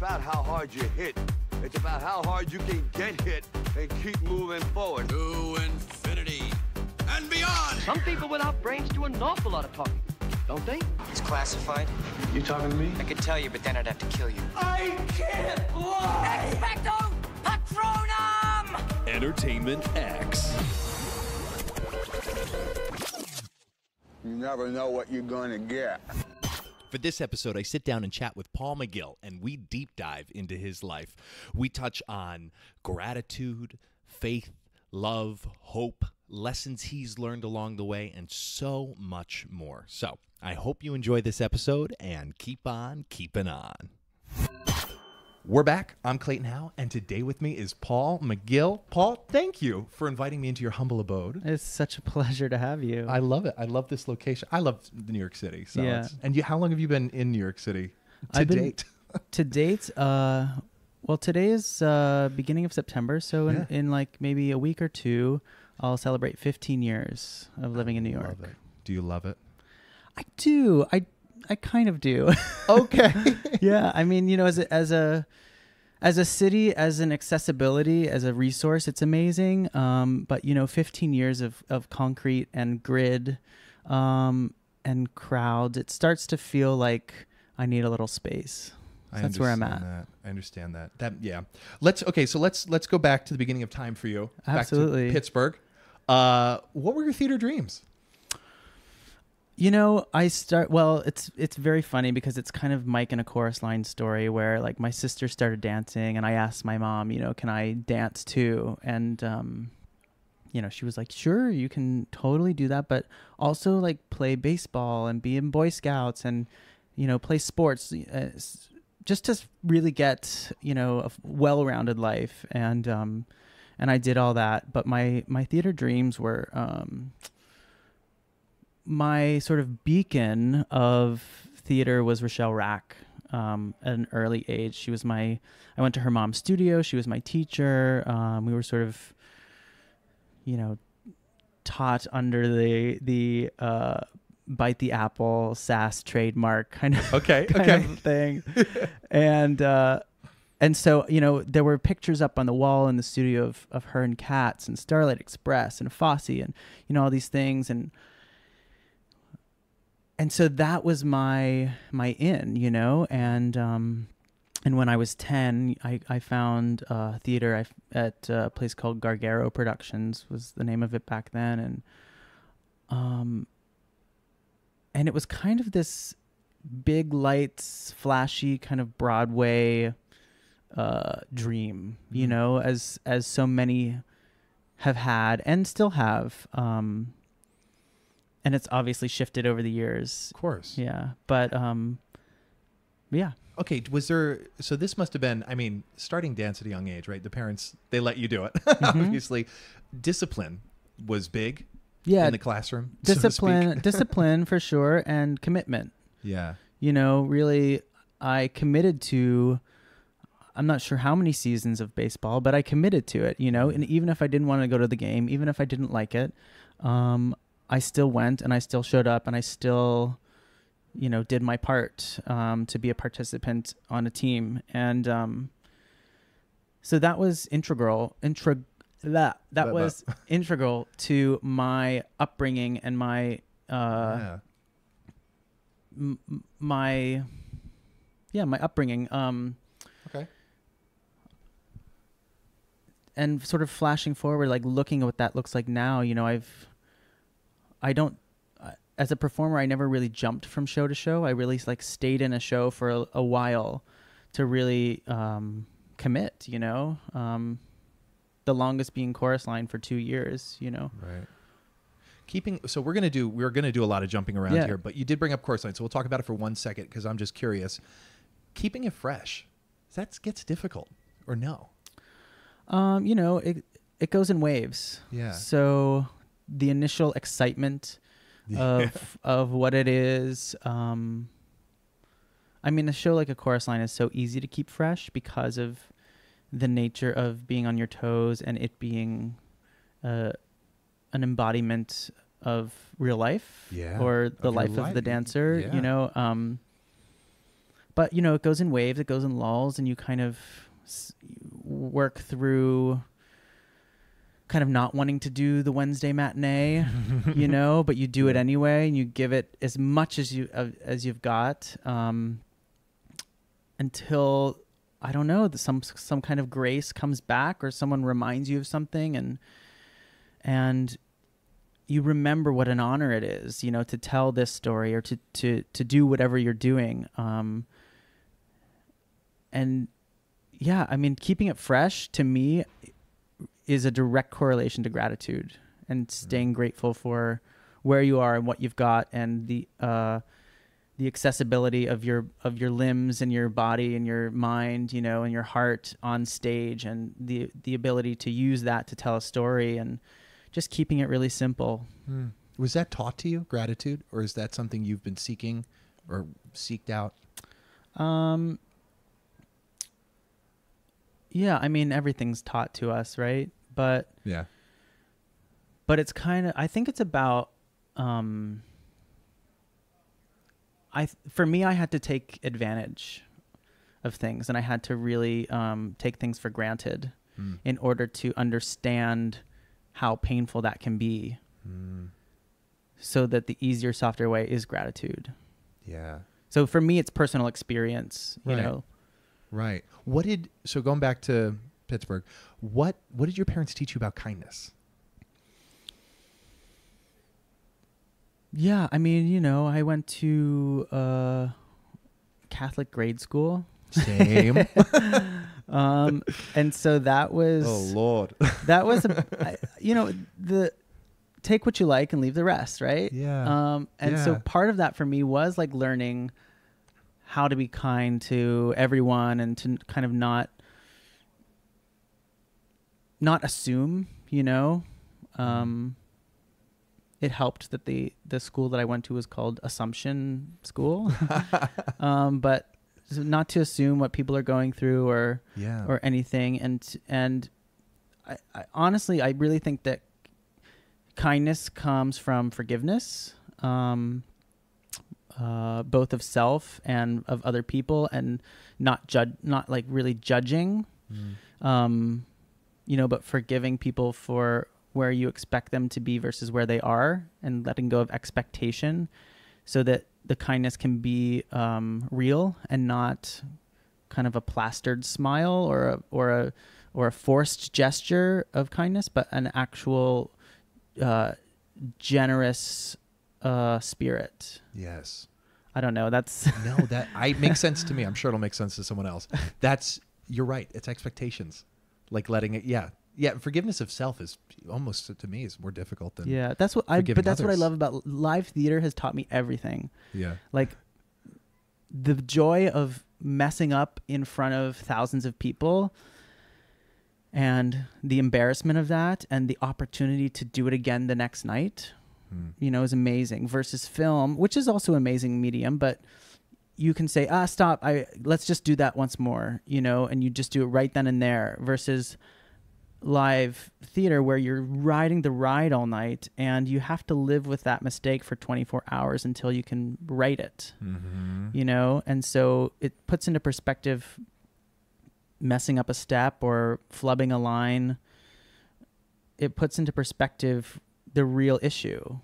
about how hard you hit. It's about how hard you can get hit and keep moving forward. To infinity and beyond. Some people without brains do an awful lot of talking, don't they? It's classified. You talking to me? I could tell you, but then I'd have to kill you. I can't lie! Expecto Patronum! Entertainment X. You never know what you're going to get. For this episode, I sit down and chat with Paul McGill, and we deep dive into his life. We touch on gratitude, faith, love, hope, lessons he's learned along the way, and so much more. So I hope you enjoy this episode and keep on keeping on. We're back. I'm Clayton Howe, and today with me is Paul McGill. Paul, thank you for inviting me into your humble abode. It's such a pleasure to have you. I love it. I love this location. I love New York City. So Yeah. How long have you been in New York City to I've been- date? To date, well, today is beginning of September, so in like maybe a week or two, I'll celebrate 15 years of living in New York. Love it. Do you love it? I do. I kind of do. Okay. Yeah, I mean, you know, as a city, as an accessibility, as a resource, it's amazing. But you know, 15 years of concrete and grid, and crowds, it starts to feel like I need a little space. So that's where I'm at. I understand that. Yeah. Let's go back to the beginning of time for you. Absolutely. Back to Pittsburgh. What were your theater dreams? You know, it's very funny because it's kind of Mike in a chorus line story where like my sister started dancing and I asked my mom, you know, can I dance too? And, you know, she was like, sure, you can totally do that. But also like play baseball and be in Boy Scouts and, you know, play sports just to really get, you know, a well-rounded life. And I did all that. But my theater dreams were, my sort of beacon of theater was Rochelle Rack at an early age. I went to her mom's studio. She was my teacher. We were sort of, you know, taught under the bite the apple sass trademark kind of of thing. And so, you know, there were pictures up on the wall in the studio of her and Cats and Starlight Express and Fosse and, you know, all these things. And so that was my in, you know, and when I was 10, I found theater at a place called Gargaro Productions was the name of it back then, and it was kind of this big lights, flashy kind of Broadway dream, you know, as so many have had and still have. And it's obviously shifted over the years. Of course. Yeah. But, yeah. Okay. So this must have been, I mean, starting dance at a young age, right? The parents, they let you do it. Obviously. Discipline was big in the classroom. Discipline for sure. And commitment. Yeah. You know, really, I committed to, I'm not sure how many seasons of baseball, but I committed to it, you know, and even if I didn't want to go to the game, even if I didn't like it, I still went and I still showed up and I still, you know, did my part to be a participant on a team. And so that was integral to my upbringing and my my upbringing. Okay. And sort of flashing forward, like looking at what that looks like now, you know, as a performer, I never really jumped from show to show. I really like stayed in a show for a while to really commit, you know, the longest being chorus line for 2 years, you know. Right. So we're going to do a lot of jumping around here, but you did bring up chorus line. So we'll talk about it for 1 second because I'm just curious. Keeping it fresh, that gets difficult or no? You know, it goes in waves. Yeah. So the initial excitement of what it is. I mean, a show like A Chorus Line is so easy to keep fresh because of the nature of being on your toes and it being an embodiment of real life or the life of the dancer, you know. but you know, it goes in waves, it goes in lulls, and you kind of work through kind of not wanting to do the Wednesday matinee, you know, but you do it anyway, and you give it as much as you've got, until, I don't know, some kind of grace comes back, or someone reminds you of something, and you remember what an honor it is, you know, to tell this story, or to do whatever you're doing. And yeah, I mean, keeping it fresh to me is a direct correlation to gratitude and staying grateful for where you are and what you've got, and the accessibility of your limbs and your body and your mind, you know, and your heart on stage, and the ability to use that to tell a story, and just keeping it really simple. Was that taught to you, gratitude, or is that something you've been seeking or seeked out? Yeah, I mean, everything's taught to us, right? But it's kind of, I think it's about, for me, I had to take advantage of things, and I had to really take things for granted in order to understand how painful that can be. So that the easier, softer way is gratitude. Yeah. So for me, it's personal experience, you know. Right. So going back to Pittsburgh, what did your parents teach you about kindness? Yeah, I mean, you know, I went to Catholic grade school. Same. And so that was, oh Lord, that was you know, the take what you like and leave the rest, right? Yeah. So part of that for me was like learning how to be kind to everyone, and to kind of not assume, you know. It helped that the school that I went to was called Assumption School. But not to assume what people are going through, or anything. And I honestly, I really think that kindness comes from forgiveness, both of self and of other people, and not like really judging, you know, but forgiving people for where you expect them to be versus where they are, and letting go of expectation, so that the kindness can be real, and not kind of a plastered smile or a forced gesture of kindness, but an actual generous spirit. Yes. I don't know. That's no, that makes sense to me. I'm sure it'll make sense to someone else. You're right. It's expectations, like letting it. Yeah. Forgiveness of self is almost, to me, is more difficult than that's what forgiving but that's others. what I love about live theater. Has taught me everything. Yeah. Like the joy of messing up in front of thousands of people, and the embarrassment of that, and the opportunity to do it again the next night, you know, is amazing. Versus film, which is also an amazing medium, but you can say, stop, let's just do that once more, you know, and you just do it right then and there. Versus live theater, where you're riding the ride all night, and you have to live with that mistake for 24 hours until you can write it, you know. And so it puts into perspective messing up a step or flubbing a line. It puts into perspective the real issue,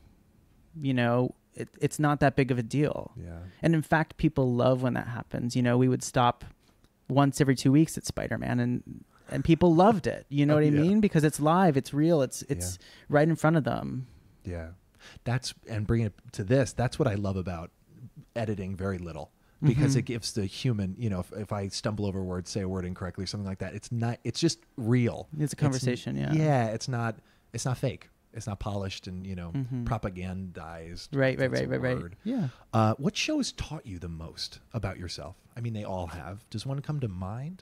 you know. It's not that big of a deal. Yeah. And in fact, people love when that happens. You know, we would stop once every 2 weeks at Spider-Man, and people loved it. You know what I mean? Because it's live, it's real, it's right in front of them. Yeah. And bringing it to this, that's what I love about editing very little, because it gives the human, you know, if I stumble over a word, say a word incorrectly or something like that, it's just real. It's a conversation. Yeah. It's not fake. It's not polished and, you know, propagandized. Right. Yeah. What show has taught you the most about yourself? I mean, they all have. Does one come to mind?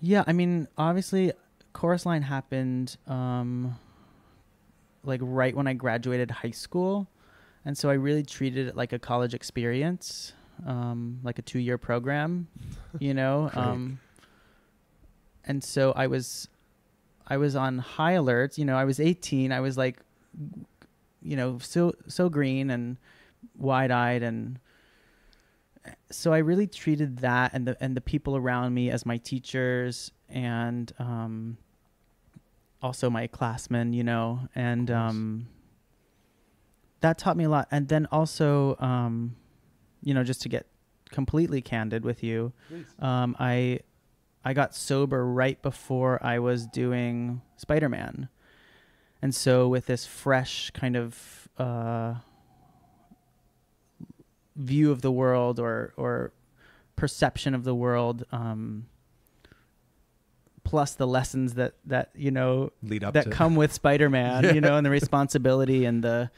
Yeah, I mean, obviously, Chorus Line happened like right when I graduated high school, and so I really treated it like a college experience, like a 2-year program, you know. And so I was on high alert. You know, I was 18. I was like, you know, so green, and wide-eyed, and so I really treated that and the people around me as my teachers, and also my classmen, you know, and that taught me a lot. And then also, you know, just to get completely candid with you, I got sober right before I was doing Spider-Man. And so with this fresh kind of view of the world or perception of the world, plus the lessons that you know lead up that to come with Spider-Man, you know, and the responsibility and the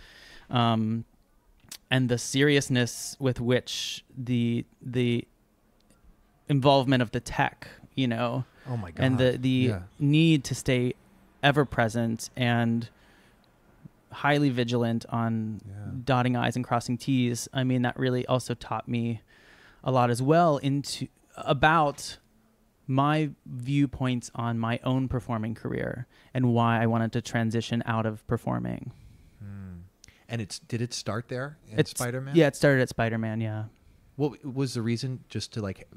seriousness with which the involvement of the tech, you know, oh my God, and the need to stay ever present and highly vigilant on dotting I's and crossing T's. I mean, that really also taught me a lot as well about my viewpoints on my own performing career and why I wanted to transition out of performing. And did it start there in Spider-Man? Yeah, it started at Spider-Man, yeah. What was the reason? Just to like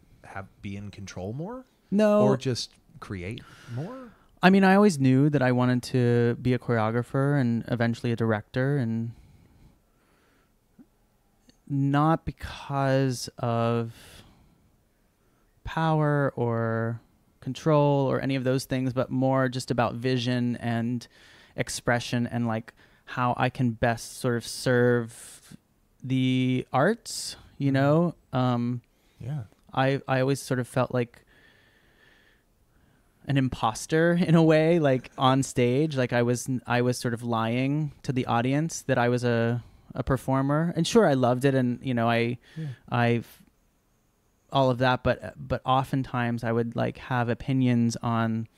be in control more? No. Or just create more? I mean, I always knew that I wanted to be a choreographer and eventually a director, and not because of power or control or any of those things, but more just about vision and expression and like how I can best sort of serve the arts, you know? I always sort of felt like an imposter in a way, like on stage, like I was sort of lying to the audience that I was a performer. And sure, I loved it, and you know, I've all of that, but oftentimes I would like have opinions on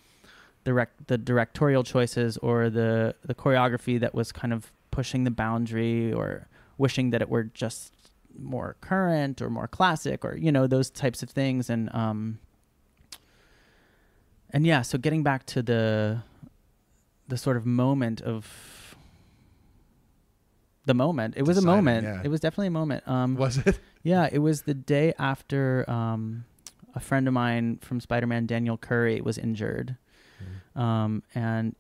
the directorial choices or the choreography that was kind of pushing the boundary, or wishing that it were just more current or more classic, or you know, those types of things. And yeah, so getting back to the sort of moment of the moment, it was a moment. Yeah. It was definitely a moment. Was it? Yeah, it was the day after a friend of mine from Spider-Man, Daniel Curry, was injured. And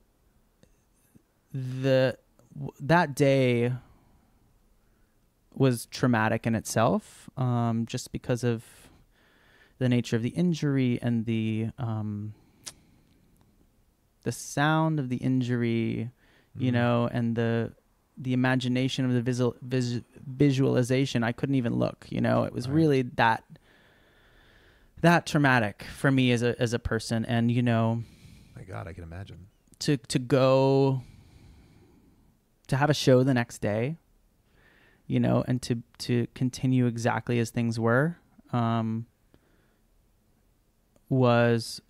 that day was traumatic in itself, just because of the nature of the injury and the sound of the injury, you know, and the imagination of the visualization. I couldn't even look, you know. It was really that traumatic for me as a person. And you know, my God, I can imagine to go to have a show the next day, you know, and to continue exactly as things were, was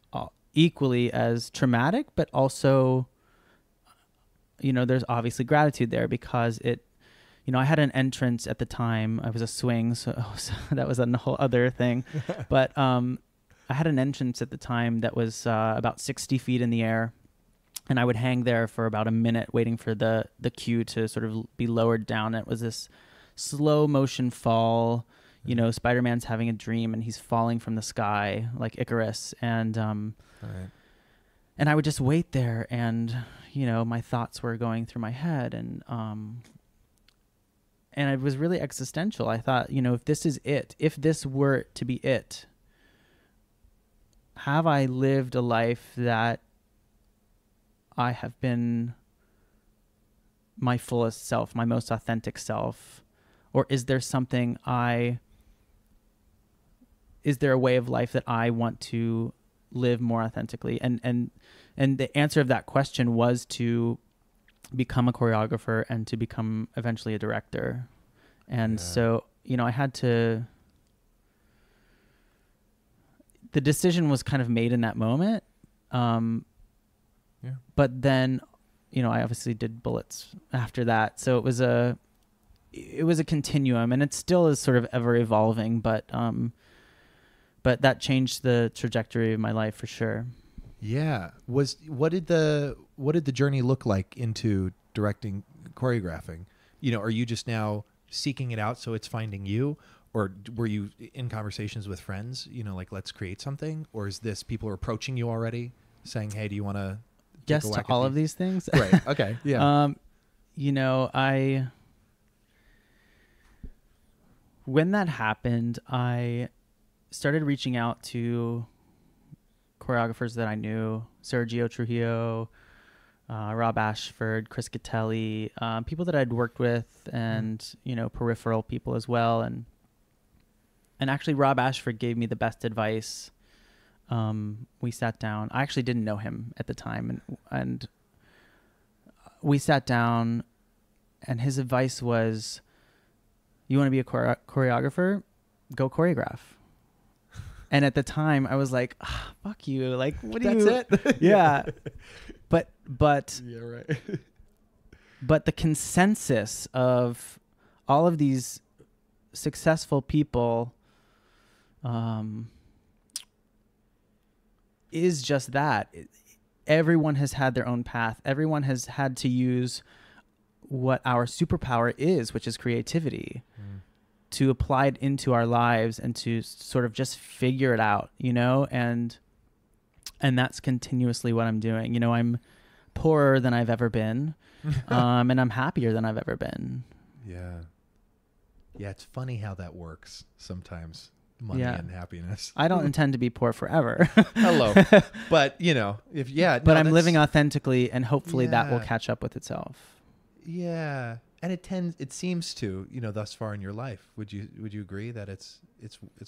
equally as traumatic, but also, you know, there's obviously gratitude there, because it, you know, I had an entrance at the time. I was a swing, so that was a whole other thing. But I had an entrance at the time that was about 60 feet in the air, and I would hang there for about a minute waiting for the cue to sort of be lowered down. It was this slow motion fall. You know, Spider-Man's having a dream and he's falling from the sky like Icarus, and and I would just wait there, and you know, my thoughts were going through my head, and it was really existential. I thought, you know, if this is it, if this were to be it, have I lived a life that I have been my fullest self, my most authentic self, or is there something is there a way of life that I want to live more authentically? And the answer of that question was to become a choreographer and to become eventually a director. And so, you know, I had to, the decision was kind of made in that moment. But then, you know, I obviously did bullets after that. So it was a continuum, and it still is sort of ever evolving, but that changed the trajectory of my life for sure. Yeah. What did the journey look like into directing, choreographing? You know, are you just now seeking it out, so it's finding you? Or were you in conversations with friends, like, let's create something? Or is this people are approaching you already saying, hey, do you want to Yes to all of these things? Right. Okay. Yeah. When that happened, I started reaching out to choreographers that I knew, Sergio Trujillo, Rob Ashford, Chris Gattelli, people that I'd worked with, and peripheral people as well. And actually, Rob Ashford gave me the best advice. We sat down. I actually didn't know him at the time, and we sat down, and his advice was, "You want to be a choreographer? Go choreograph." And at the time, I was like, "Fuck you! Like, what do you?" That's it. Yeah. But Yeah. Right. but the consensus of all of these successful people is just that. Everyone has had their own path. Everyone has had to use what our superpower is, which is creativity, to apply it into our lives and to sort of just figure it out, and that's continuously what I'm doing. I'm poorer than I've ever been, and I'm happier than I've ever been. Yeah. Yeah, it's funny how that works sometimes. Money and happiness. I don't intend to be poor forever. Hello. But, but I'm living authentically, and hopefully that will catch up with itself. Yeah. And it seems to, thus far in your life. Would you agree that it's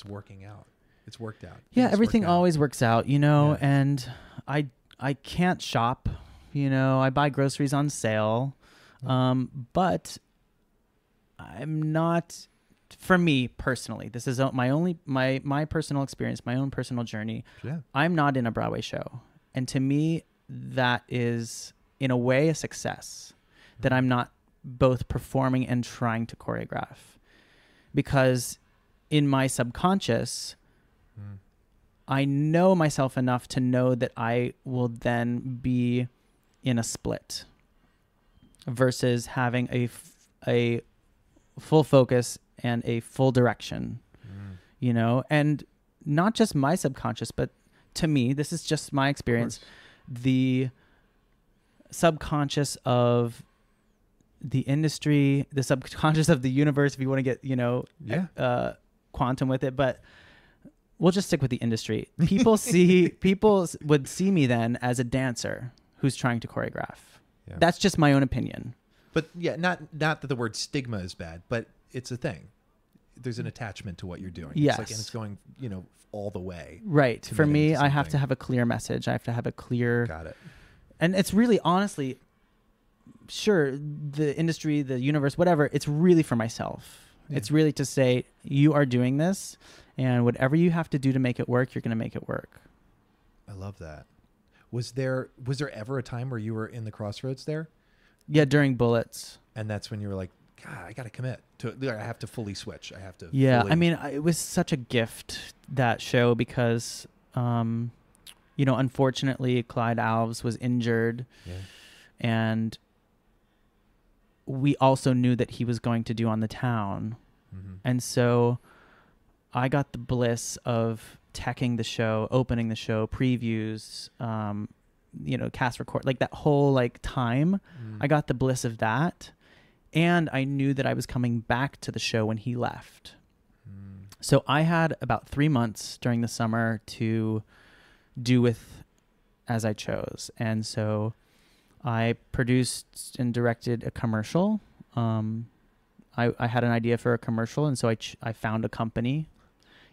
working out? It's worked out. Yeah, everything always works out, and I can't shop, I buy groceries on sale. But I'm not, for me personally, this is my personal experience, my own personal journey. Yeah. I'm not in a Broadway show. And to me, that is in a way a success, that I'm not both performing and trying to choreograph, because in my subconscious, I know myself enough to know that I will then be in a split versus having a full focus and a full direction, and not just my subconscious, but to me, this is just my experience, the subconscious of the industry, the subconscious of the universe, if you want to get, quantum with it, but we'll just stick with the industry. People would see me then as a dancer who's trying to choreograph. Yeah. That's just my own opinion. But yeah, not that the word stigma is bad, but it's a thing. There's an attachment to what you're doing. Yes. And it's going, all the way. Right. For me, I have to have a clear message. I have to have a clear... Got it. And it's really, honestly, sure, the industry, the universe, whatever, it's really for myself. Yeah. It's really to say, you are doing this, and whatever you have to do to make it work, you're going to make it work. I love that. Was there ever a time where you were in the crossroads there? Yeah, during Bullets. And that's when you were like, God, I got to commit to. I have to fully switch. I have to. Yeah, fully... I mean, it was such a gift, that show, because, unfortunately, Clyde Alves was injured, and we also knew that he was going to do On the Town, and so I got the bliss of teching the show, opening the show, previews, cast record, like that whole time. I got the bliss of that. And I knew that I was coming back to the show when he left. So I had about 3 months during the summer to do with as I chose. And so I produced and directed a commercial. I had an idea for a commercial, and so I found a company,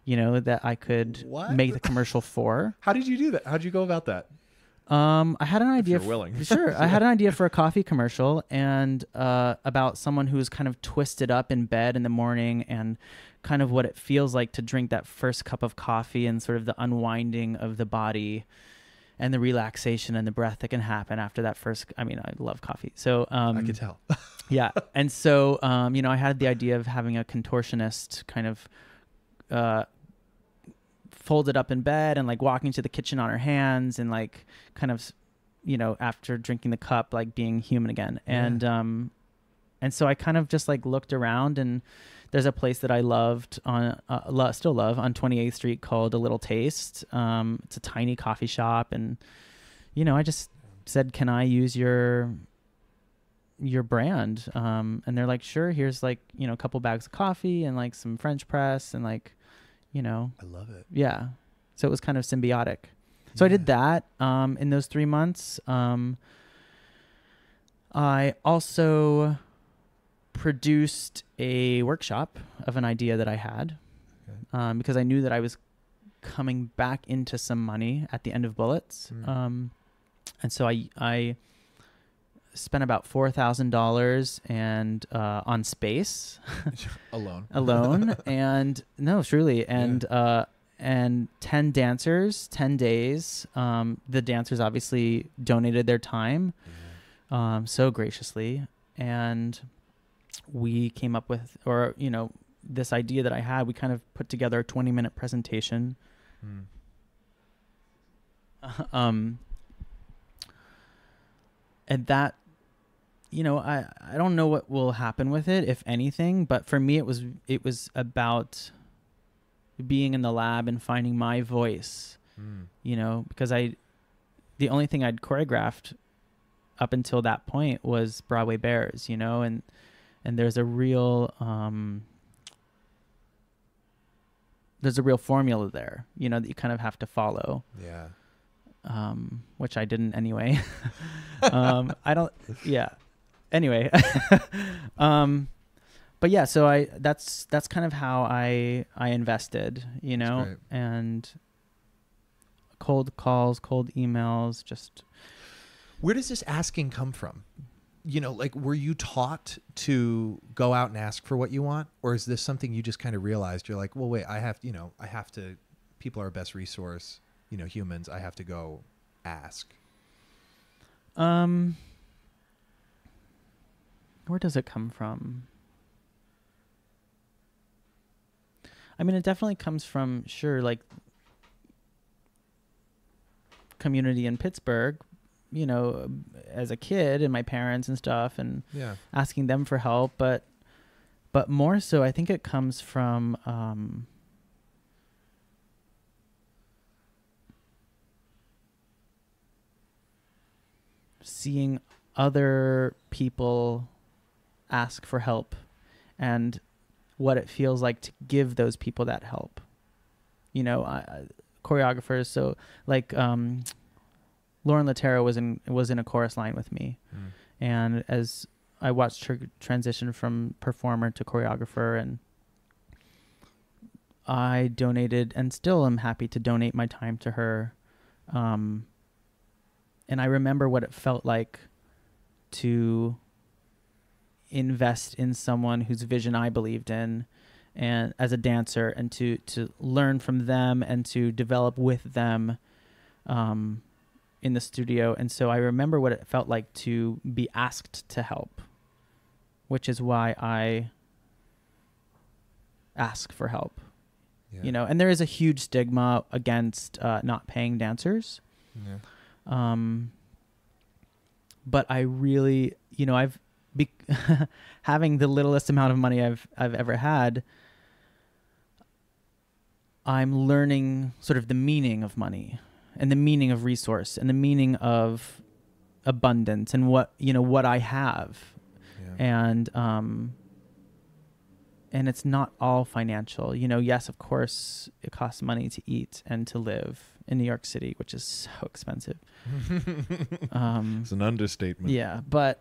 that I could make the commercial for. How did you do that? How did you go about that? I had an idea. If you're willing. Sure. I had an idea for a coffee commercial, and about someone who was kind of twisted up in bed in the morning, and kind of what it feels like to drink that first cup of coffee, and sort of the unwinding of the body and the relaxation and the breath that can happen after that first. I mean, I love coffee. So I could tell. Yeah. And so, I had the idea of having a contortionist kind of folded up in bed and walking to the kitchen on her hands, and kind of, after drinking the cup, being human again. And and so I kind of just like looked around, and there's a place that I loved on, still love, on 28th Street called A Little Taste. It's a tiny coffee shop, and I just said, "Can I use your brand?" And they're like, "Sure. Here's like a couple bags of coffee and like some French press and like, I love it. yeah." So it was kind of symbiotic. So I did that in those 3 months. I also produced a workshop of an idea that I had, because I knew that I was coming back into some money at the end of Bullets. And so I spent about $4,000 and on space alone. And no, truly. And 10 dancers, 10 days. The dancers obviously donated their time so graciously. And we came up with, this idea that I had, we kind of put together a 20-minute presentation. And that, I don't know what will happen with it, if anything, but for me, it was about being in the lab and finding my voice, because the only thing I'd choreographed up until that point was Broadway Bears, and there's a real formula there, that you kind of have to follow. Yeah. Which I didn't anyway. Anyway. But yeah, so that's kind of how I invested, and cold calls, cold emails, just. Where does this asking come from? Like, were you taught to go out and ask for what you want? Or is this something you just kind of realized? You're like, well, wait, I have to, people are our best resource, humans, I have to go ask. Where does it come from? I mean, it definitely comes from, sure, like community in Pittsburgh, as a kid, and my parents and stuff, and asking them for help. But more so, I think it comes from seeing other people ask for help and what it feels like to give those people that help. Choreographers, so like Lauren Latero was in a chorus line with me, and as I watched her transition from performer to choreographer, and I donated, and still am happy to donate my time to her, and I remember what it felt like to invest in someone whose vision I believed in, and as a dancer, and to learn from them and to develop with them in the studio. And so I remember what it felt like to be asked to help, which is why I ask for help. And there is a huge stigma against not paying dancers. But I really, I've having the littlest amount of money I've ever had, I'm learning sort of the meaning of money and the meaning of resource and the meaning of abundance and what I have. And it's not all financial. Yes, of course, it costs money to eat and to live in New York City, which is so expensive. It's an understatement. Yeah, but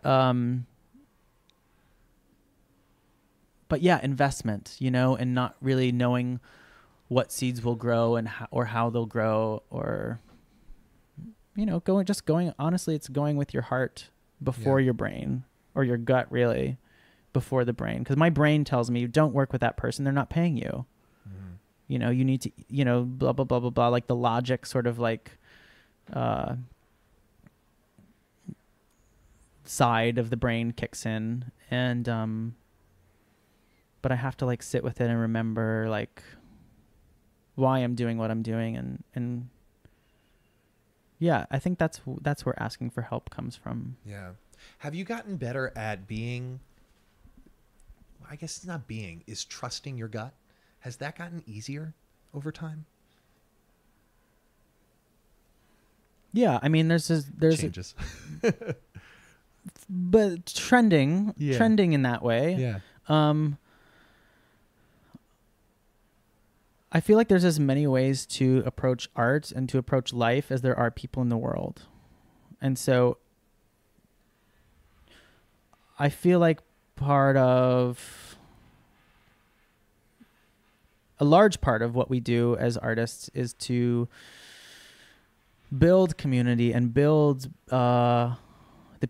yeah, investment, and not really knowing what seeds will grow and how they'll grow, or going honestly, it's going with your heart before your brain, or your gut, really, before the brain. Because my brain tells me, don't work with that person, they're not paying you. You need to, blah blah blah blah blah, like the logic sort of like side of the brain kicks in, and but I have to like sit with it and remember like why I'm doing what I'm doing, and yeah, I think that's where asking for help comes from. Yeah. Have you gotten better at being I guess it's not being, is trusting your gut. Has that gotten easier over time? Yeah, I mean, there's Changes. but trending in that way. Yeah. I feel like there's as many ways to approach art and to approach life as there are people in the world. And so I feel like a large part of what we do as artists is to build community and build the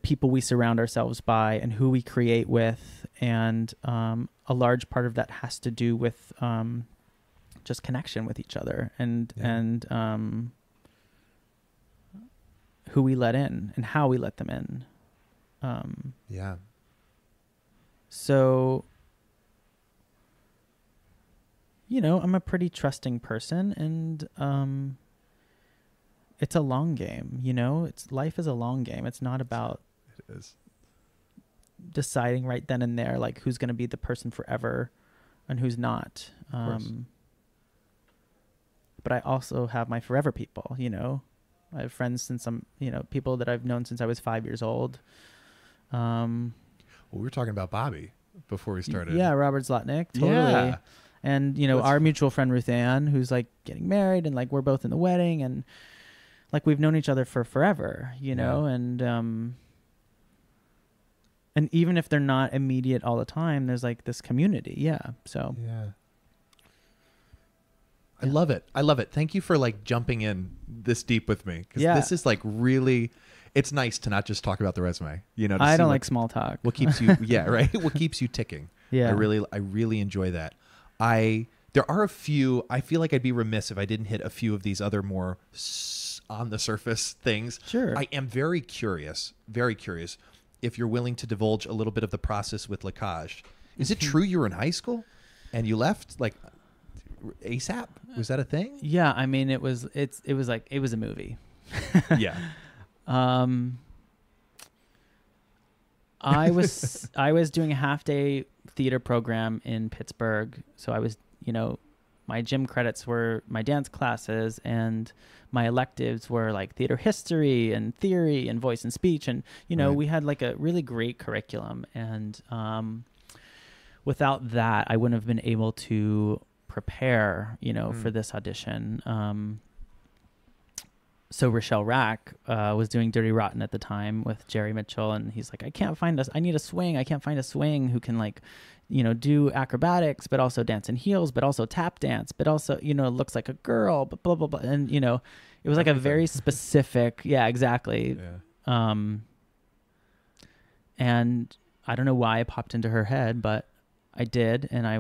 people we surround ourselves by and who we create with. And a large part of that has to do with just connection with each other and who we let in and how we let them in. Yeah. So, I'm a pretty trusting person, and it's a long game, life is a long game. It's not about It is. deciding right then and there, like, who's going to be the person forever and who's not. Of course. But I also have my forever people, I have friends since people that I've known since I was 5 years old. Well, we were talking about Bobby before we started. Yeah, Robert Zlotnick, totally. Yeah. And, our mutual friend Ruth Ann, who's like getting married, and like we're both in the wedding, and like we've known each other for forever, and even if they're not immediate all the time, there's like this community. Yeah. So. Yeah. I love it. I love it. Thank you for like jumping in this deep with me. Because this is like really, it's nice to not just talk about the resume. To I see don't like small talk. What keeps you, right? What keeps you ticking. Yeah. I really enjoy that. There are a few, I feel like I'd be remiss if I didn't hit a few of these other more on the surface things. Sure. I am very curious if you're willing to divulge a little bit of the process with Lacage. Is it true you were in high school and you left like ASAP? Was that a thing? Yeah, I mean, it was a movie. Yeah. I was doing a half-day theater program in Pittsburgh, so I was, my gym credits were my dance classes, and my electives were like theater history and theory and voice and speech, and Right. we had like a really great curriculum, and without that, I wouldn't have been able to prepare, for this audition. So Rochelle Rack was doing Dirty Rotten at the time with Jerry Mitchell, and he's like, I need a swing. I can't find a swing who can like, do acrobatics, but also dance in heels, but also tap dance, but also, looks like a girl, but blah, blah, blah. And, it was like a very specific, yeah, exactly. Yeah. And I don't know why it popped into her head, but I did. And I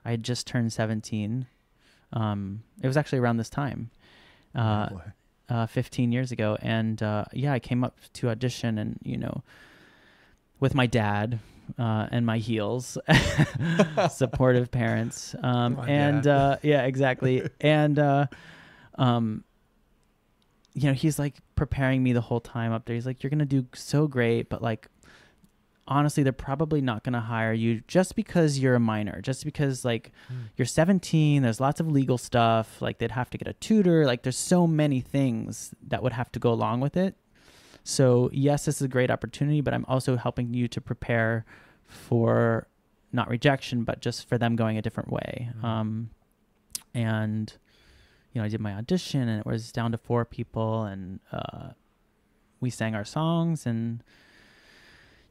had just turned 17. It was actually around this time. 15 years ago. And I came up to audition, and with my dad and my heels, supportive parents, yeah, exactly. And he's like preparing me the whole time up there. He's like, you're gonna do so great, but like honestly, they're probably not going to hire you just because you're a minor, just because like you're 17, there's lots of legal stuff, like they'd have to get a tutor, like there's so many things that would have to go along with it. So yes, this is a great opportunity, but I'm also helping you to prepare for not rejection, but just for them going a different way. And I did my audition, and it was down to 4 people, and we sang our songs, and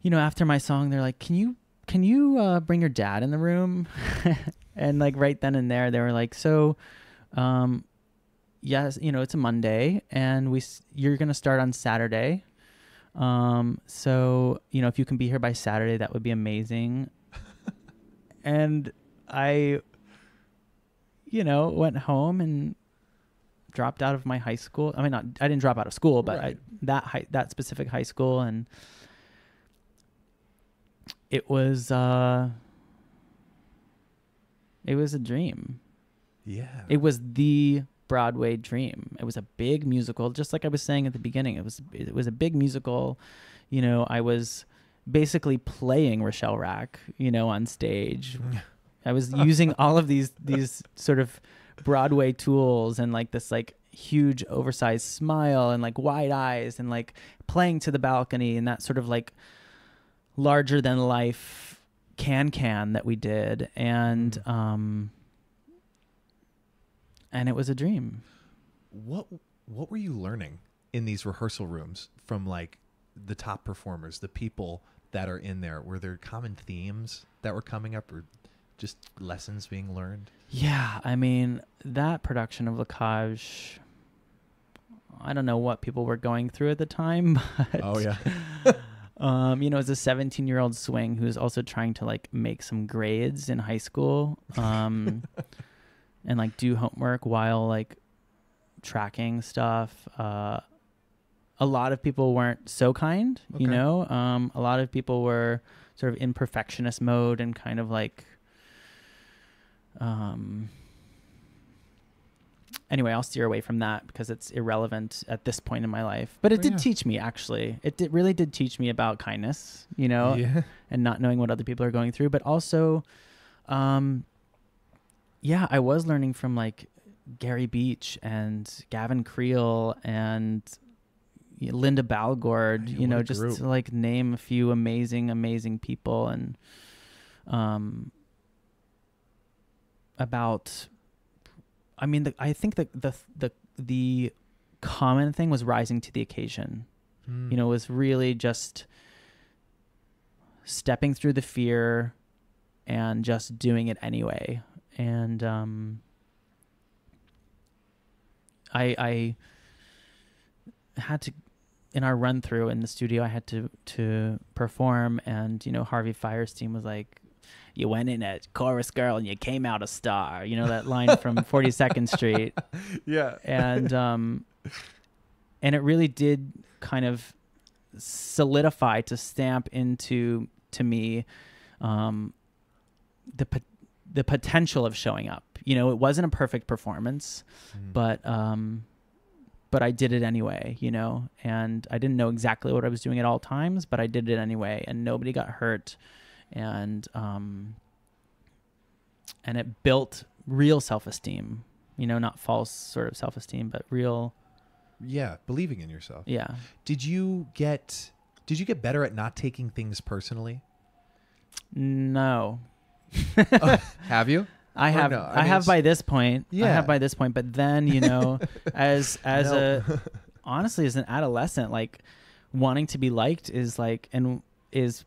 after my song, they're like, can you bring your dad in the room? And like right then and there, they were like, so, yes, it's a Monday, and you're going to start on Saturday. So, if you can be here by Saturday, that would be amazing. And I, went home and dropped out of my high school. I mean, I didn't drop out of school, but right. that specific high school, and it was a dream. Yeah. It was the Broadway dream. It was a big musical, just like I was saying at the beginning. It was a big musical. I was basically playing Rochelle Rack, on stage. I was using all of these sort of Broadway tools and like this like huge oversized smile and like wide eyes and like playing to the balcony and that sort of like larger than life can that we did. And it was a dream. What were you learning in these rehearsal rooms from like the top performers, the people that are in there? Were there common themes that were coming up or just lessons being learned? Yeah, I mean, that production of La Cage, I don't know what people were going through at the time, but Oh yeah. as a 17-year-old swing who's also trying to like make some grades in high school, and like do homework while like tracking stuff. A lot of people weren't so kind, Okay. a lot of people were sort of in perfectionist mode and kind of like, anyway, I'll steer away from that because it's irrelevant at this point in my life. But it did teach me, actually. Really did teach me about kindness, Yeah. and not knowing what other people are going through. But also, I was learning from like Gary Beach and Gavin Creel and Linda Balgord, what a just group. to like name a few amazing people. And about, I mean, I think that the common thing was rising to the occasion. It was really just stepping through the fear and just doing it anyway. And I had to, in our run through in the studio, I had to perform, and Harvey Fierstein was like, "You went in as chorus girl and you came out a star." That line from 42nd Street. Yeah. And it really did kind of solidify, to stamp into to me the potential of showing up. It wasn't a perfect performance, but I did it anyway, and I didn't know exactly what I was doing at all times, but I did it anyway, and nobody got hurt. And it built real self-esteem, not false sort of self-esteem, but real. Yeah. Believing in yourself. Yeah. Did you get better at not taking things personally? No. Have you? I Or have. no? I have by this point. I Yeah. have by this point. But then, as honestly, as an adolescent, like wanting to be liked is like, and is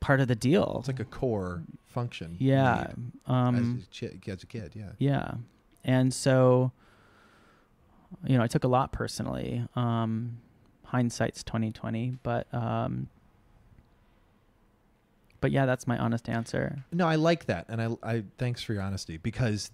part of the deal. It's like a core function. Yeah. As a kid. Yeah. Yeah. And so, I took a lot personally. Hindsight's 20/20, but yeah, that's my honest answer. No, I like that, and I thanks for your honesty, because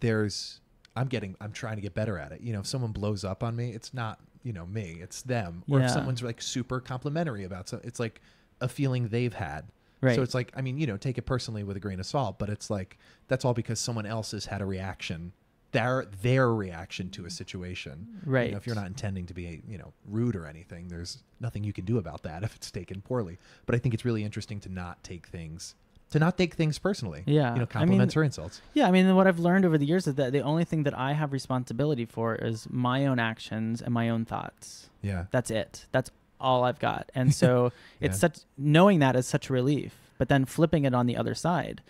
I'm trying to get better at it. If someone blows up on me, it's not me, it's them. Or Yeah. if someone's like super complimentary about something, it's like a feeling they've had. Right. So it's like, I mean, take it personally with a grain of salt, but it's like that's all because someone else has had a reaction, their reaction to a situation. Right. If you're not intending to be rude or anything, there's nothing you can do about that if it's taken poorly. But I think it's really interesting to not take things personally. Yeah. Compliments or insults. Yeah. I mean, what I've learned over the years is that the only thing that I have responsibility for is my own actions and my own thoughts. Yeah. That's it. That's all I've got. And so it's Yeah. knowing that is such a relief, but then flipping it on the other side,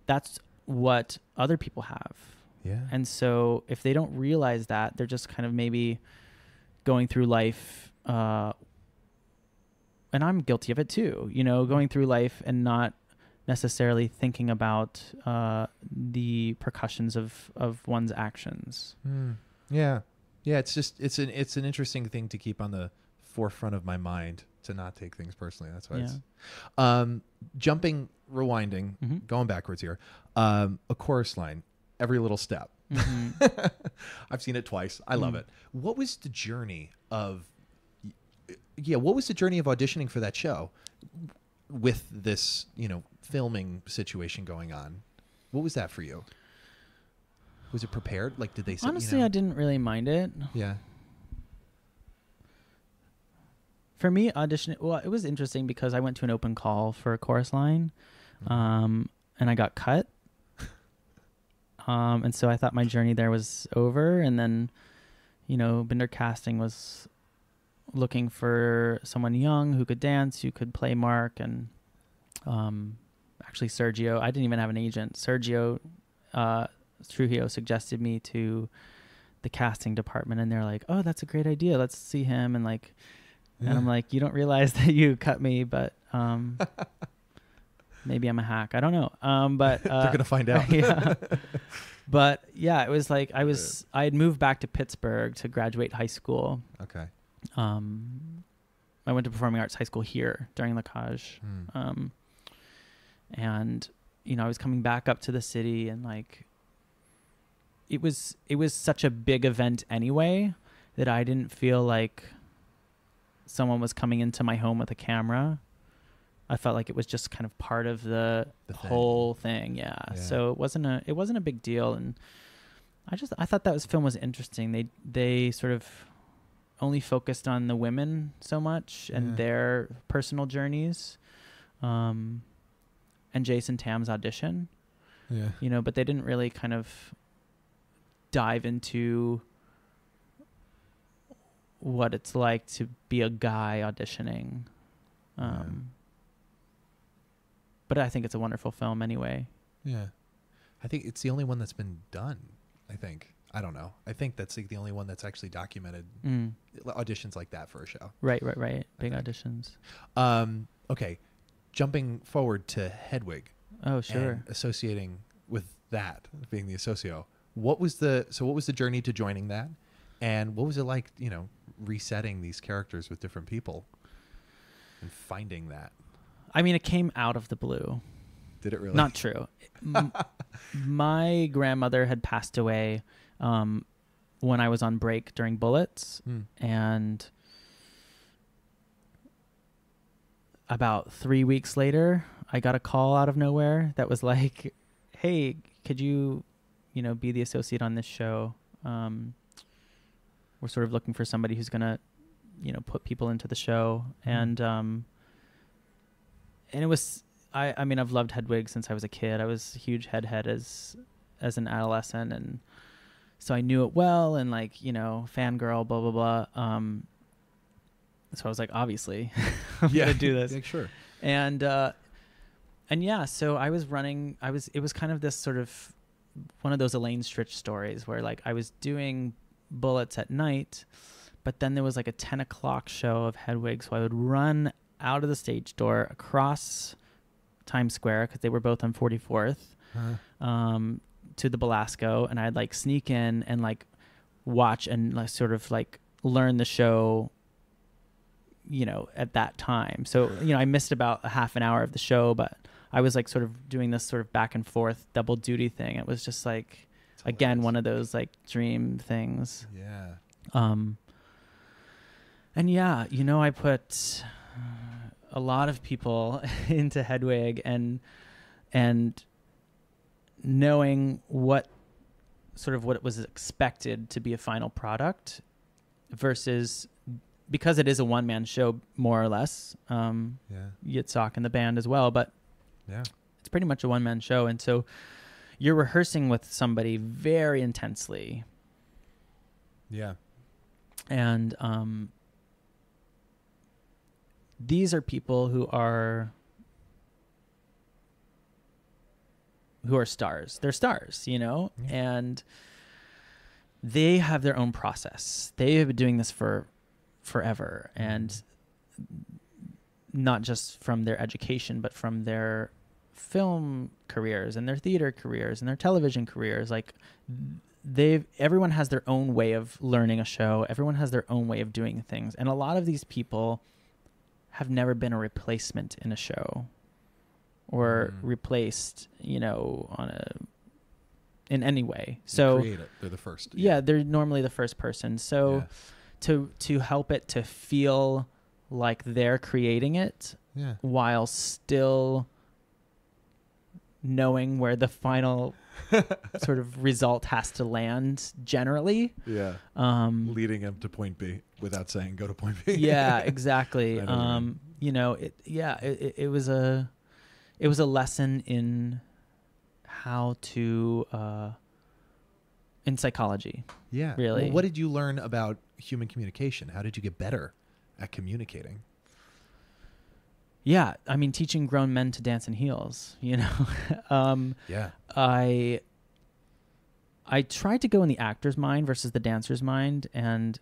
that's what other people have. Yeah. And so if they don't realize that, they're just kind of maybe going through life, and I'm guilty of it too, going through life and not necessarily thinking about the repercussions of one's actions. Yeah. Yeah. It's an interesting thing to keep on the forefront of my mind, to not take things personally. That's why it's rewinding, going backwards here. A chorus line, every little step. I've seen it twice. I love it. What was the journey of auditioning for that show with this, filming situation going on? What was that for you? Was it prepared? Like, did they say, Honestly, I didn't really mind it. Yeah. For me, auditioning, well, it was interesting because I went to an open call for a chorus line, and I got cut. And so I thought my journey there was over. And then, Binder Casting was looking for someone young who could dance, who could play Mark. And actually Sergio, I didn't even have an agent. Sergio Trujillo suggested me to the casting department, and they're like, "Oh, that's a great idea. Let's see him." And like, and I'm like, "You don't realize that you cut me, but maybe I'm a hack. I don't know." But they're gonna find out. Yeah. But yeah, it was like I had moved back to Pittsburgh to graduate high school. Okay. I went to performing arts high school here during La Cage. And I was coming back up to the city, and like it was such a big event anyway that I didn't feel like someone was coming into my home with a camera. I felt like it was just kind of part of the whole thing. Yeah. So it wasn't a big deal. And I thought that film was interesting. They sort of only focused on the women so much and their personal journeys. And Jason Tam's audition. Yeah. But they didn't really kind of dive into what it's like to be a guy auditioning. But I think it's a wonderful film anyway. Yeah. I think it's the only one that's been done, I think. I don't know. I think that's like the only one that's actually documented auditions like that for a show. Right. Big auditions. Okay. Jumping forward to Hedwig. Oh, sure. And associating with that, being the associo. What was the journey to joining that? And what was it like, resetting these characters with different people and finding that? I mean, it came out of the blue. Did it really? Not true. My grandmother had passed away when I was on break during Bullets. And about 3 weeks later, I got a call out of nowhere that was like, "Hey, could you, be the associate on this show? We're sort of looking for somebody who's going to, put people into the show." And it was, I mean, I've loved Hedwig since I was a kid. I was a huge head as an adolescent. And so I knew it well, and like, fangirl, blah, blah, blah. So I was like, obviously I'm going to do this. Yeah, sure. And yeah, so I was running, it was kind of this sort of one of those Elaine Stritch stories where like I was doing Bullets at night, but then there was like a 10 o'clock show of Hedwig. So I would run out of the stage door across Times Square, because they were both on 44th, to the Belasco, and I'd like sneak in and like watch and like sort of like learn the show, at that time. So, I missed about a half an hour of the show, but I was like sort of doing this sort of back and forth double duty thing. It was just like, again, one of those like dream things. Yeah. And yeah, I put a lot of people into Hedwig, and knowing what it was expected to be a final product versus, because it is a one-man show more or less, Yitzhak and the band as well, but it's pretty much a one-man show. And so you're rehearsing with somebody very intensely. Yeah. And these are people who are stars. They're stars, and they have their own process. They have been doing this for forever, and not just from their education, but from their film careers and their theater careers and their television careers. Like everyone has their own way of learning a show. Everyone has their own way of doing things. And a lot of these people have never been a replacement in a show or replaced, in any way. So create it. They're the first. Yeah, they're normally the first person. So to help it to feel like they're creating it while still knowing where the final sort of result has to land generally. Yeah. Leading him to point B without saying go to point B. Yeah, exactly. I know what you mean. You know, it was a lesson in how to in psychology. Yeah. Really. Well, what did you learn about human communication? How did you get better at communicating? Yeah, I mean, teaching grown men to dance in heels, you know. Yeah. I tried to go in the actor's mind versus the dancer's mind, and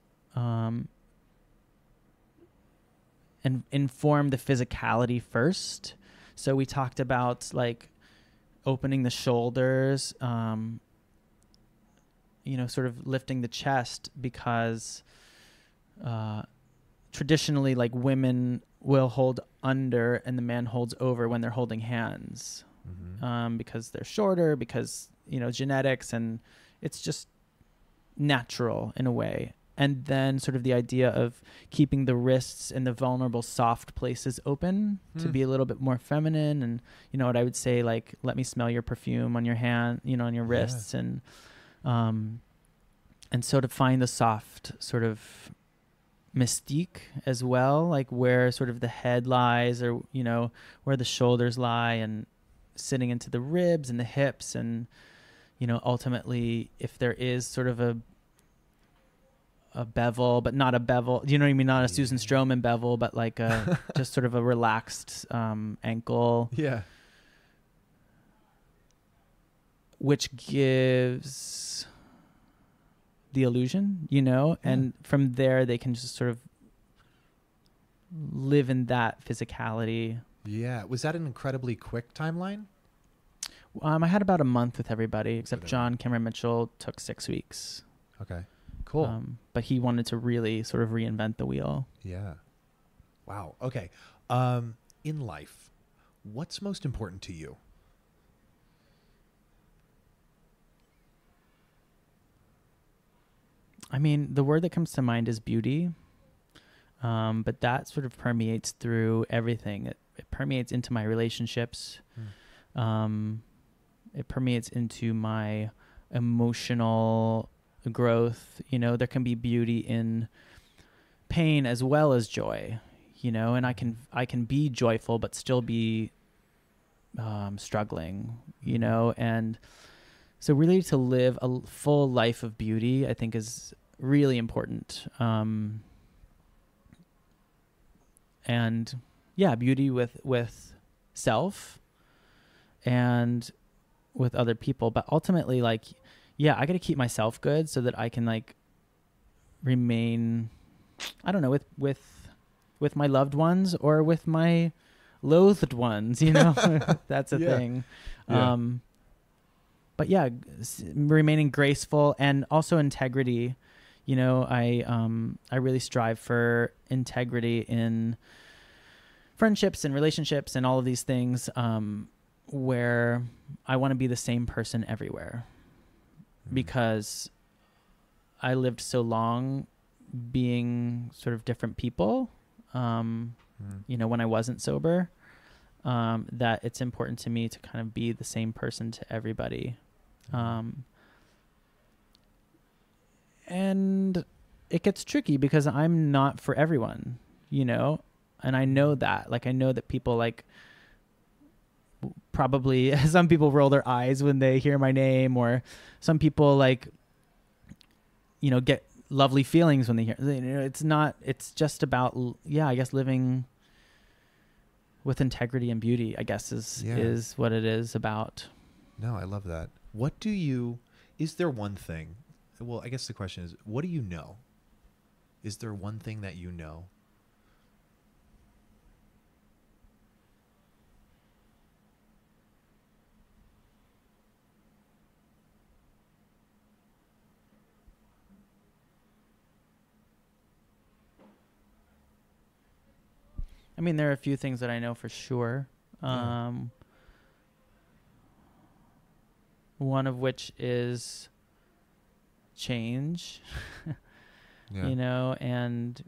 inform the physicality first. So we talked about like opening the shoulders, you know, sort of lifting the chest, because traditionally, like, women will hold under and the man holds over when they're holding hands, because they're shorter, because, you know, genetics, and it's just natural in a way. And then sort of the idea of keeping the wrists and the vulnerable soft places open to be a little bit more feminine. And, you know, what I would say, like, let me smell your perfume on your hand, you know, on your wrists. And so to find the soft sort of mystique as well, like where sort of the head lies, or, you know, where the shoulders lie, and sitting into the ribs and the hips. And, you know, ultimately, if there is sort of a bevel, but not a bevel, you know what I mean? Not a Susan Stroman bevel, but like a just sort of a relaxed ankle. Yeah. Which gives the illusion, you know, and from there they can just sort of live in that physicality. Yeah. Was that an incredibly quick timeline? I had about a month with everybody, except John Cameron Mitchell took 6 weeks. Okay. Cool. But he wanted to really sort of reinvent the wheel. Yeah. Wow. Okay. In life, what's most important to you? I mean, the word that comes to mind is beauty. But that sort of permeates through everything. It permeates into my relationships. It permeates into my emotional growth. You know, there can be beauty in pain as well as joy, you know, and I can be joyful but still be struggling, you know. And so really to live a full life of beauty, I think, is really important. And yeah, beauty with self and with other people, but ultimately, like, yeah, I got to keep myself good so that I can, like, remain, I don't know, with my loved ones or with my loathed ones, you know. That's a thing. Yeah. But yeah, remaining graceful and also integrity. You know, I really strive for integrity in friendships and relationships and all of these things, where I want to be the same person everywhere, because I lived so long being sort of different people, you know, when I wasn't sober, that it's important to me to kind of be the same person to everybody. And it gets tricky because I'm not for everyone, you know, and I know that, like, I know that people, like, probably some people roll their eyes when they hear my name, or some people, like, you know, get lovely feelings when they hear, you know, it's just about, I guess, living with integrity and beauty, I guess, is what it is about. No, I love that. Is there one thing, well, I guess the question is, what do you know? Is there one thing that you know? I mean, there are a few things that I know for sure. One of which is change, you know, and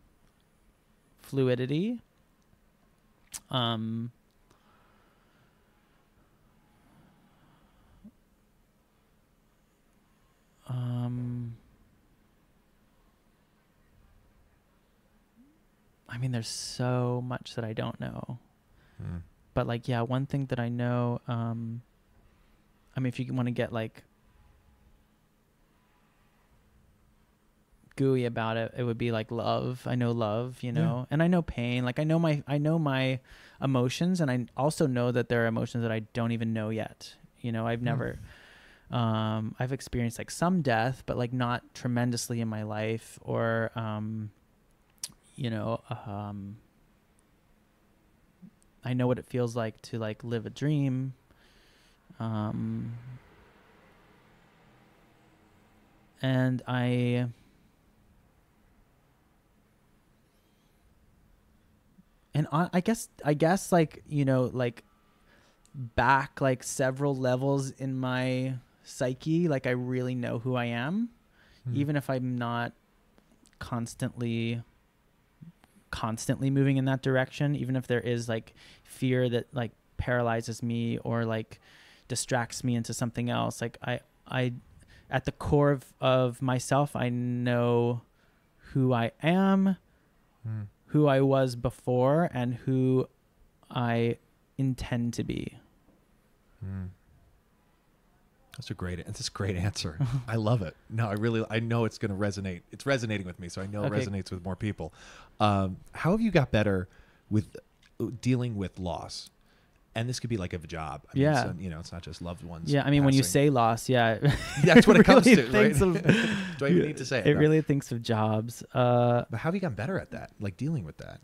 fluidity. I mean, there's so much that I don't know. But like, yeah, one thing that I know, I mean, if you want to get like gooey about it, it would be like love. I know love, you know, and I know pain. Like I know my emotions, and I also know that there are emotions that I don't even know yet. You know, I've never, I've experienced like some death, but like not tremendously in my life, or, you know, I know what it feels like to like live a dream. And I guess like, you know, like back like several levels in my psyche, like I really know who I am, even if I'm not constantly moving in that direction, even if there is like fear that like paralyzes me or like distracts me into something else. Like I at the core of myself, I know who I am, who I was before, and who I intend to be. That's a great answer. I love it. No, I know it's going to resonate. It's resonating with me, so I know it resonates with more people. How have you got better with dealing with loss? And this could be like a job. I mean, so, you know, it's not just loved ones. Yeah, I mean, when you say loss, that's what it comes to, right? Do I even need to say it? It really thinks of jobs. But how have you gotten better at that? Like dealing with that?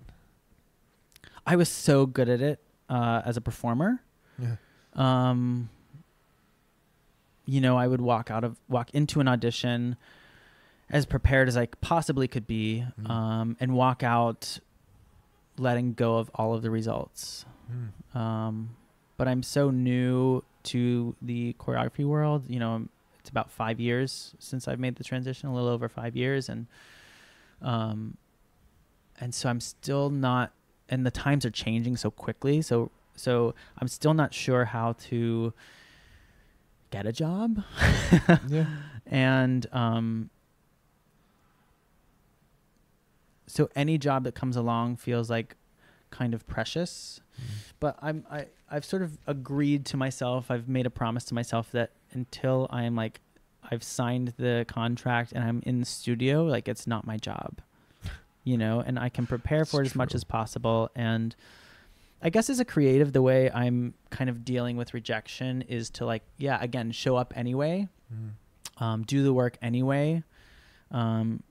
I was so good at it as a performer. Yeah. You know, I would walk into an audition as prepared as I possibly could be, and walk out letting go of all of the results. But I'm so new to the choreography world. You know, it's about 5 years since I've made the transition, a little over 5 years. And so I'm still not, and the times are changing so quickly. So I'm still not sure how to get a job. And so any job that comes along feels like kind of precious. But I've sort of agreed to myself, I've made a promise to myself that until I am like, I've signed the contract and I'm in the studio, like it's not my job, you know, and I can prepare for it as much as possible. And I guess as a creative, the way I'm kind of dealing with rejection is to like, again, show up anyway, do the work anyway. And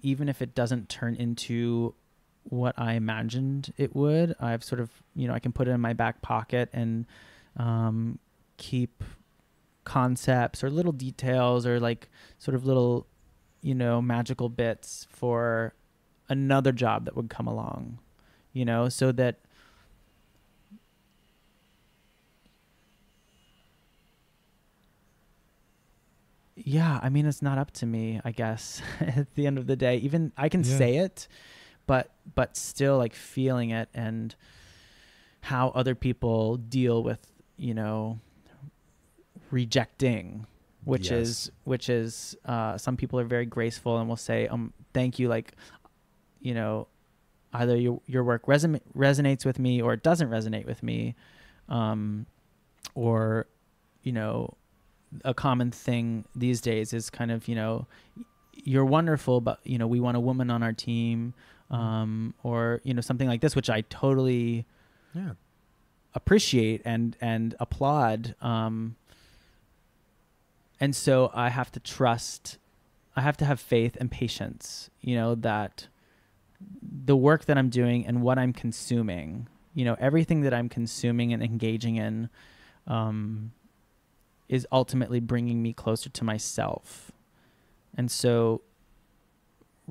even if it doesn't turn into what I imagined it would, I've sort of, you know, I can put it in my back pocket and keep concepts or little details or like sort of little, you know, magical bits for another job that would come along, you know, so that I mean, it's not up to me, I guess, at the end of the day. Even I can say it, but still like feeling it and how other people deal with, you know, rejecting, which is some people are very graceful and will say, thank you. Like, you know, either your work resonates with me or it doesn't resonate with me. Or, you know, a common thing these days is kind of, you know, you're wonderful, but, you know, we want a woman on our team, or, you know, something like this, which I totally appreciate and applaud. And so I have to trust, I have to have faith and patience, you know, that the work that I'm doing and what I'm consuming, you know, everything that I'm consuming and engaging in, is ultimately bringing me closer to myself. And so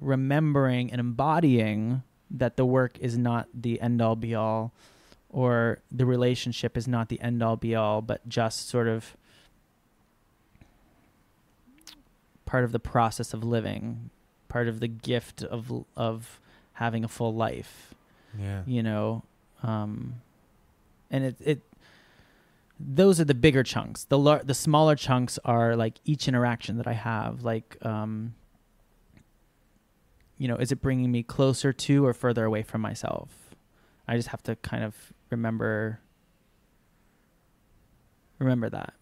remembering and embodying that the work is not the end all be all, or the relationship is not the end all be all, but just sort of part of the process of living, part of the gift of having a full life. You know, and it those are the bigger chunks. The smaller chunks are like each interaction that I have, like, is it bringing me closer to or further away from myself? I just have to kind of remember that.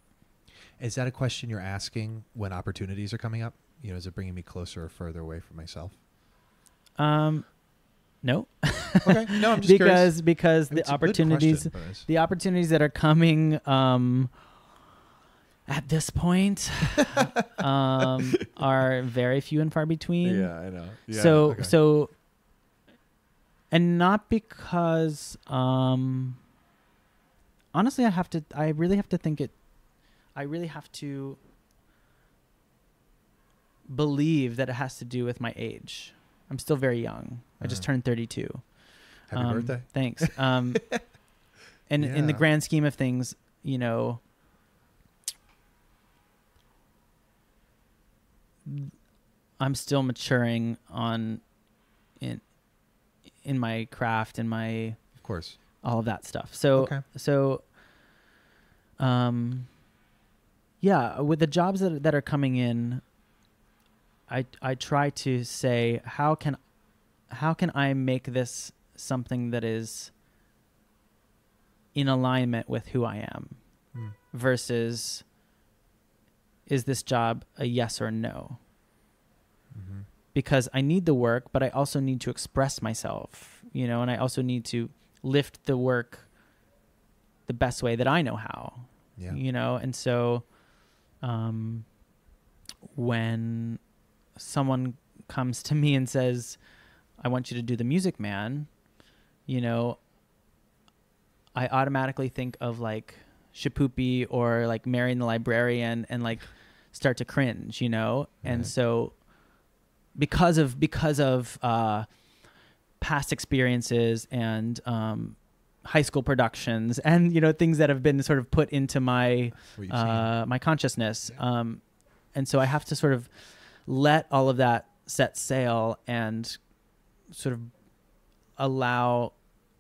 Is that a question you're asking when opportunities are coming up? Is it bringing me closer or further away from myself? No. Okay. No, I'm just curious. Because the opportunities that are coming at this point are very few and far between. Yeah, I know. Yeah, so and not because honestly I really have to believe that it has to do with my age. I'm still very young. I just turned 32. Happy birthday. Thanks. And in the grand scheme of things, I'm still maturing in my craft and my, of course, all of that stuff. So with the jobs that are coming in, I try to say, how can I make this something that is in alignment with who I am versus is this job a yes or no? Mm-hmm. Because I need the work, but I also need to express myself, and I also need to lift the work the best way that I know how, and so when someone comes to me and says, I want you to do The Music Man, I automatically think of like Shapoopy or like Marion the Librarian and like start to cringe, and so because of past experiences and high school productions and things that have been sort of put into my my consciousness, and so I have to sort of let all of that set sail and sort of allow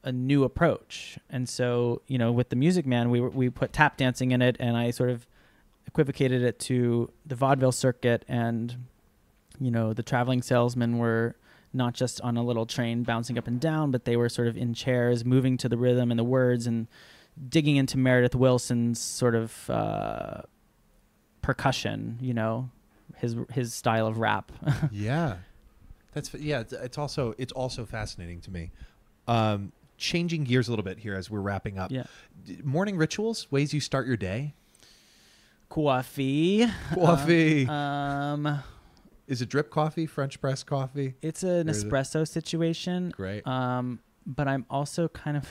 a new approach. And so, with The Music Man, we put tap dancing in it, and I sort of equivocated it to the vaudeville circuit, and the traveling salesmen were not just on a little train bouncing up and down, but they were sort of in chairs moving to the rhythm and the words and digging into Meredith Willson's sort of percussion, his style of rap. Yeah. It's also fascinating to me. Changing gears a little bit here as we're wrapping up. Yeah. Morning rituals, ways you start your day. Coffee. Is it drip coffee, French press coffee? It's an espresso situation. Great. But I'm also kind of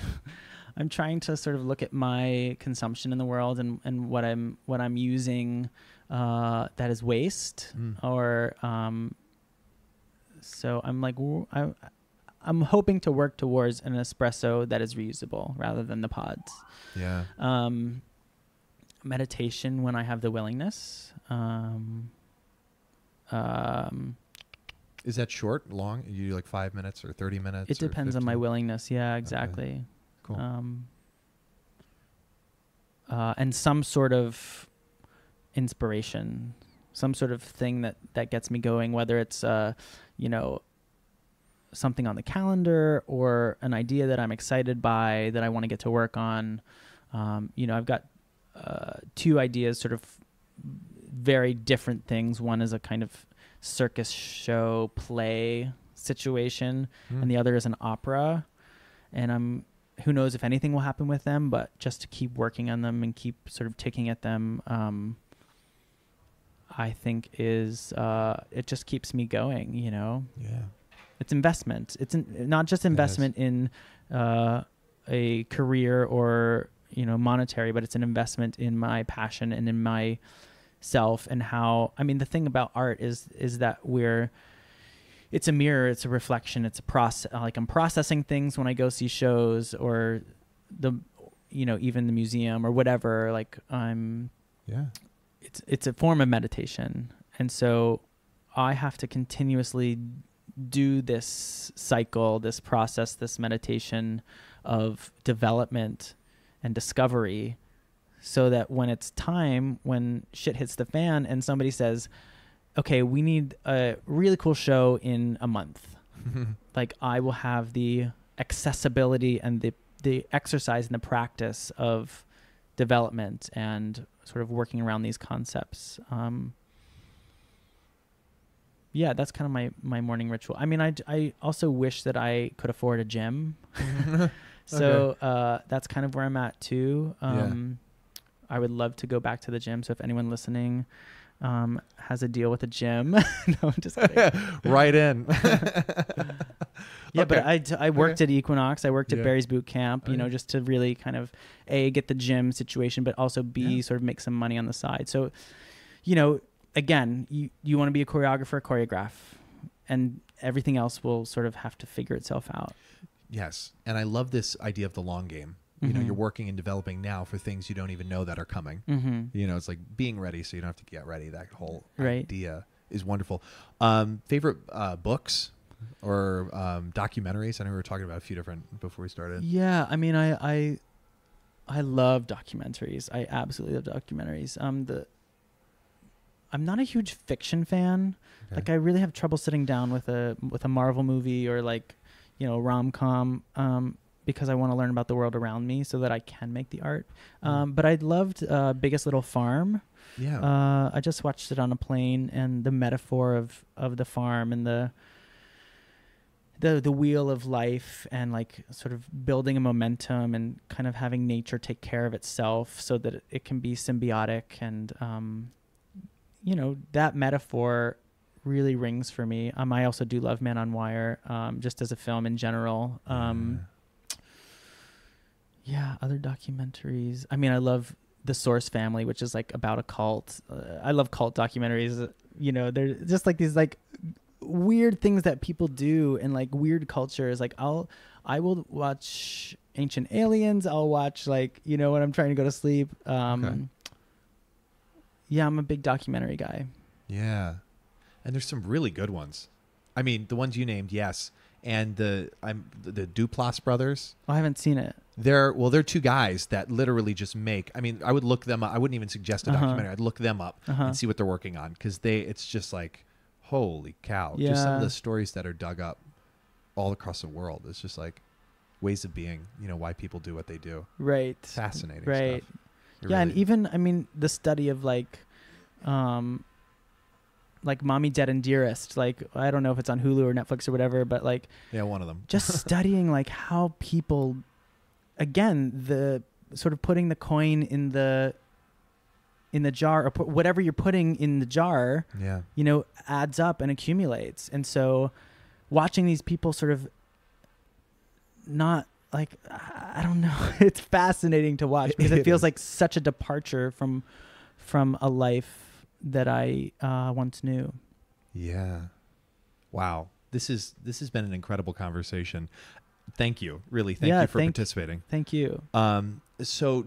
I'm trying to sort of look at my consumption in the world and what I'm using that is waste or so I'm like I'm hoping to work towards an espresso that is reusable rather than the pods. Yeah. Meditation when I have the willingness. Is that short, long? You do like 5 minutes or 30 minutes? It depends on my willingness. Yeah, exactly. Okay. Cool. And some sort of inspiration, some sort of thing that gets me going, whether it's, something on the calendar or an idea that I'm excited by that I want to get to work on. I've got 2 ideas, sort of very different things. One is a kind of circus show play situation, and the other is an opera. And who knows if anything will happen with them, but just to keep working on them and keep sort of ticking at them, I think is it just keeps me going. Yeah. It's investment. It's not just investment in a career or monetary, but it's an investment in my passion and in myself and how. I mean, the thing about art is that it's a mirror, it's a reflection, it's a process. Like I'm processing things when I go see shows or even the museum or whatever. Like it's a form of meditation, and so I have to continuously do this cycle, this process, this meditation of development and discovery, so that when it's time, when shit hits the fan and somebody says, okay, we need a really cool show in a month, like I will have the accessibility and the exercise and the practice of development and sort of working around these concepts. Yeah, that's kind of my morning ritual. I mean, I also wish that I could afford a gym. So that's kind of where I'm at too. I would love to go back to the gym. So if anyone listening has a deal with a gym, no, I'm just kidding. Right in. Yeah, but I worked at Equinox. I worked at Barry's Boot Camp, you know, just to really kind of get the gym situation, but also sort of make some money on the side. So, you know, again, you want to be a choreographer, choreograph, and everything else will sort of have to figure itself out. Yes, and I love this idea of the long game. You know, you're working and developing now for things you don't even know that are coming. You know, it's like being ready so you don't have to get ready. That whole idea is wonderful. Favorite books or documentaries? I know we were talking about a few different before we started. Yeah, I mean, I love documentaries. I absolutely love documentaries. I'm not a huge fiction fan. Okay. Like I really have trouble sitting down with a Marvel movie or like, you know, rom-com. Because I want to learn about the world around me so that I can make the art. But I loved Biggest Little Farm. Yeah. I just watched it on a plane, and the metaphor of the farm and the wheel of life and like sort of building a momentum and kind of having nature take care of itself so that it can be symbiotic. And, you know, that metaphor really rings for me. I also do love Man on Wire, just as a film in general. Yeah, other documentaries. I mean, I love The Source Family, which is like about a cult. I love cult documentaries. You know, they're just like these like weird things that people do in like weird cultures. Like I will watch Ancient Aliens. I'll watch like, you know, when I'm trying to go to sleep. Yeah, I'm a big documentary guy. Yeah. And there's some really good ones. I mean, the ones you named, yes. And the Duplass brothers. Oh, I haven't seen it. They're two guys that literally just make. I mean, I would look them up. I wouldn't even suggest a documentary. I'd look them up and see what they're working on because it's just like, holy cow! Yeah. Just some of the stories that are dug up all across the world. It's just like ways of being. You know, why people do what they do. Right. Fascinating. Right. Stuff. Yeah, and even I mean the study of like Mommy, Dead and Dearest. Like, I don't know if it's on Hulu or Netflix or whatever, but like, yeah, one of them. Just studying like how people, again, the sort of putting the coin in the jar or whatever you're putting in the jar, you know, adds up and accumulates. And so watching these people sort of not like, I don't know, it's fascinating to watch because it feels like such a departure from a life that I once knew. Yeah. Wow. This has been an incredible conversation. Thank you. Really. Thank you for participating. Thank you. So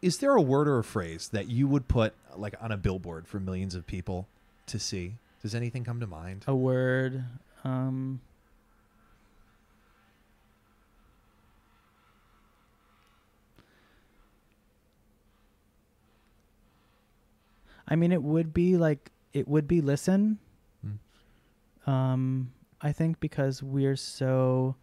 is there a word or a phrase that you would put like on a billboard for millions of people to see? Does anything come to mind? A word. I mean, it would be listen. I think because we're so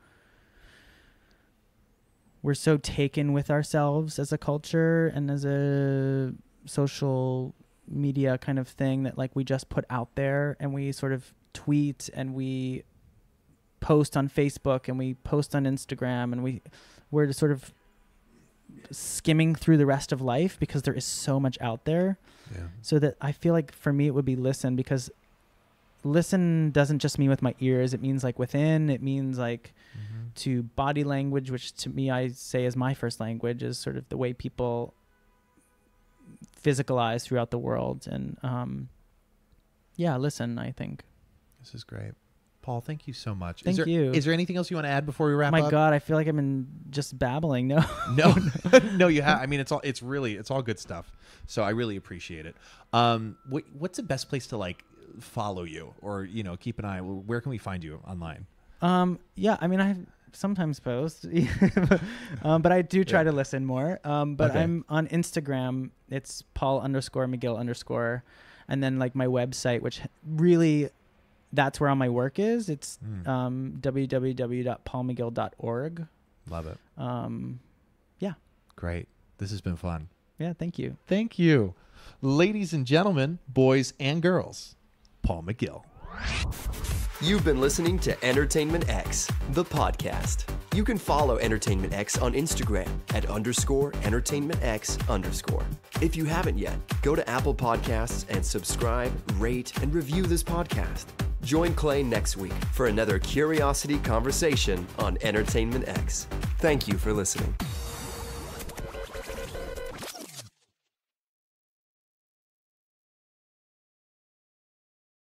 taken with ourselves as a culture and as a social media kind of thing that like we just put out there and we sort of tweet and we post on Facebook and we post on Instagram and we're sort of skimming through the rest of life because there is so much out there. Yeah. So that I feel like for me it would be listen, because listen doesn't just mean with my ears. It means like within. It means like to body language, which to me I say is my first language, is sort of the way people physicalize throughout the world. And listen, I think. This is great. Paul, thank you so much. Thank you. Is there anything else you want to add before we wrap up? My God, I feel like I've been just babbling. No. No, you have. I mean, it's all good stuff. So I really appreciate it. What's the best place to like follow you or, you know, keep an eye? Where can we find you online? Yeah, I mean, I sometimes post, but I do try to listen more. But okay. I'm on Instagram. It's Paul_McGill_. And then like my website, which really that's where all my work is. It's www.paulmcgill.org. Love it. Yeah. Great. This has been fun. Yeah, thank you. Thank you. Ladies and gentlemen, boys and girls, Paul McGill. You've been listening to Entertainment X, the podcast. You can follow Entertainment X on Instagram at _EntertainmentX_. If you haven't yet, go to Apple Podcasts and subscribe, rate, and review this podcast. Join Clay next week for another curiosity conversation on Entertainment X. Thank you for listening.